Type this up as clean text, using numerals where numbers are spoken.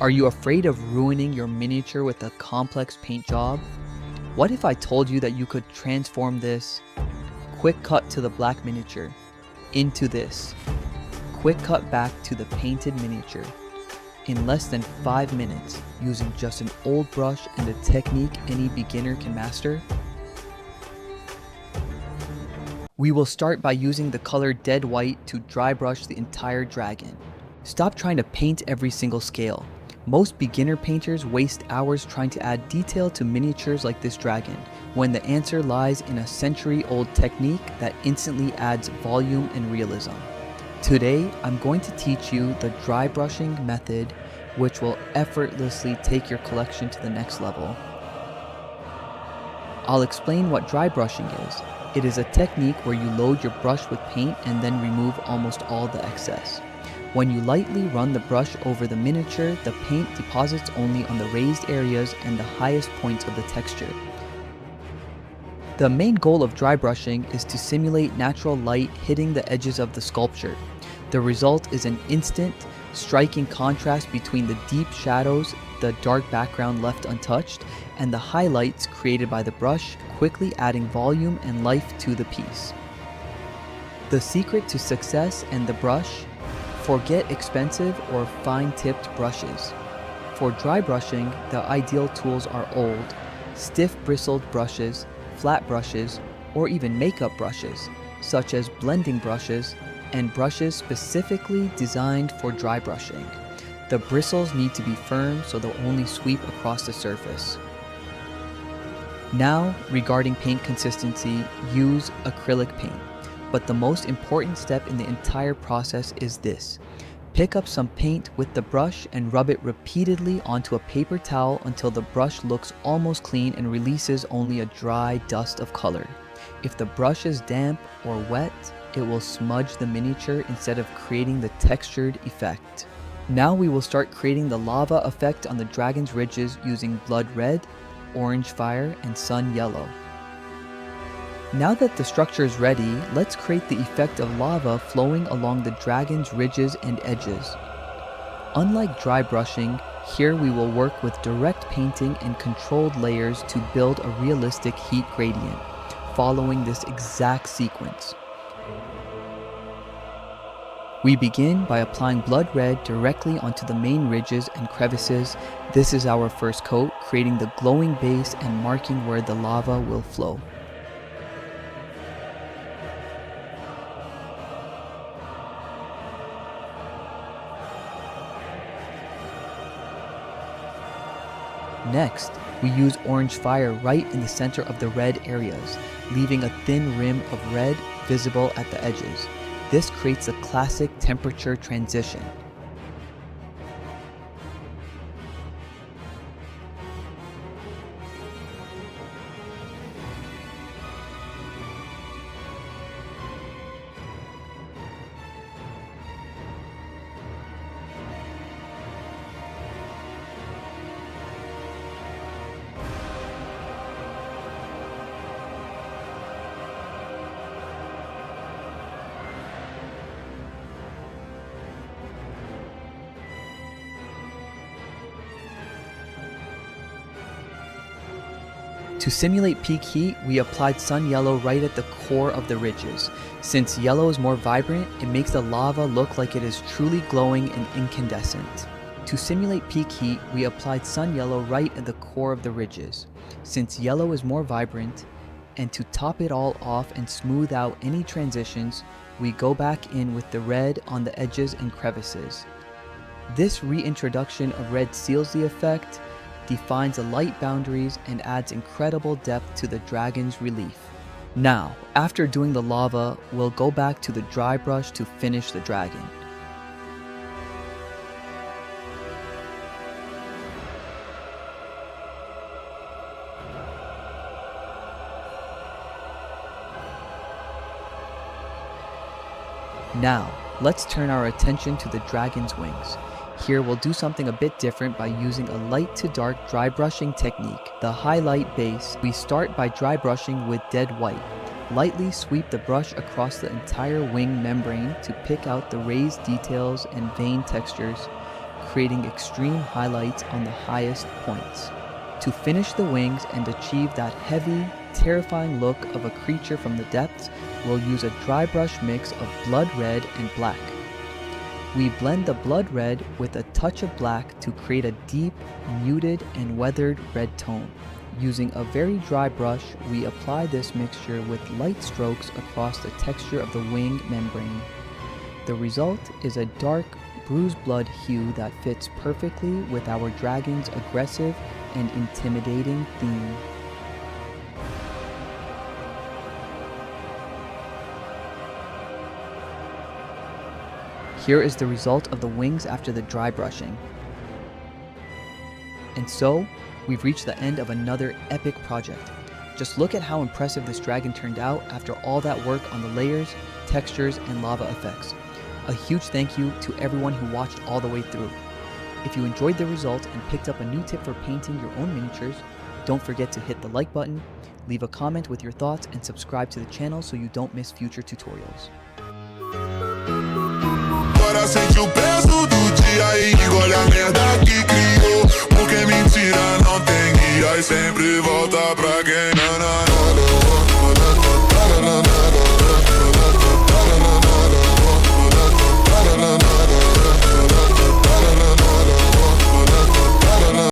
Are you afraid of ruining your miniature with a complex paint job? What if I told you that you could transform this quick cut to the black miniature into this quick cut back to the painted miniature in less than 5 minutes using just an old brush and a technique any beginner can master? We will start by using the color dead white to dry brush the entire dragon. Stop trying to paint every single scale. Most beginner painters waste hours trying to add detail to miniatures like this dragon, when the answer lies in a century-old technique that instantly adds volume and realism. Today, I'm going to teach you the dry brushing method, which will effortlessly take your collection to the next level. I'll explain what dry brushing is. It is a technique where you load your brush with paint and then remove almost all the excess. When you lightly run the brush over the miniature, the paint deposits only on the raised areas and the highest points of the texture. The main goal of dry brushing is to simulate natural light hitting the edges of the sculpture. The result is an instant, striking contrast between the deep shadows, the dark background left untouched, and the highlights created by the brush, quickly adding volume and life to the piece. The secret to success and the brush: forget expensive or fine-tipped brushes. For dry brushing, the ideal tools are old, stiff bristled brushes, flat brushes, or even makeup brushes, such as blending brushes, and brushes specifically designed for dry brushing. The bristles need to be firm so they'll only sweep across the surface. Now, regarding paint consistency, use acrylic paint. But the most important step in the entire process is this. Pick up some paint with the brush and rub it repeatedly onto a paper towel until the brush looks almost clean and releases only a dry dust of color. If the brush is damp or wet, it will smudge the miniature instead of creating the textured effect. Now we will start creating the lava effect on the dragon's ridges using blood red, orange fire, and sun yellow. Now that the structure is ready, let's create the effect of lava flowing along the dragon's ridges and edges. Unlike dry brushing, here we will work with direct painting and controlled layers to build a realistic heat gradient, following this exact sequence. We begin by applying blood red directly onto the main ridges and crevices. This is our first coat, creating the glowing base and marking where the lava will flow. Next, we use orange fire right in the center of the red areas, leaving a thin rim of red visible at the edges. This creates a classic temperature transition. To simulate peak heat, we applied sun yellow right at the core of the ridges. Since yellow is more vibrant, it makes the lava look like it is truly glowing and incandescent. To simulate peak heat, we applied sun yellow right at the core of the ridges. Since yellow is more vibrant, and to top it all off and smooth out any transitions, we go back in with the red on the edges and crevices. This reintroduction of red seals the effect, defines the light boundaries, and adds incredible depth to the dragon's relief. Now, after doing the lava, we'll go back to the dry brush to finish the dragon. Now, let's turn our attention to the dragon's wings. Here we'll do something a bit different by using a light to dark dry brushing technique. The highlight base, we start by dry brushing with dead white. Lightly sweep the brush across the entire wing membrane to pick out the raised details and vein textures, creating extreme highlights on the highest points. To finish the wings and achieve that heavy, terrifying look of a creature from the depths, we'll use a Drybrush mix of blood red and black. We blend the blood red with a touch of black to create a deep, muted, and weathered red tone. Using a very dry brush, we apply this mixture with light strokes across the texture of the wing membrane. The result is a dark, bruised blood hue that fits perfectly with our dragon's aggressive and intimidating theme. Here is the result of the wings after the dry brushing. And so, we've reached the end of another epic project. Just look at how impressive this dragon turned out after all that work on the layers, textures, and lava effects. A huge thank you to everyone who watched all the way through. If you enjoyed the result and picked up a new tip for painting your own miniatures, don't forget to hit the like button, leave a comment with your thoughts, and subscribe to the channel so you don't miss future tutorials. Agora sente o peso do dia e engole a merda que cria.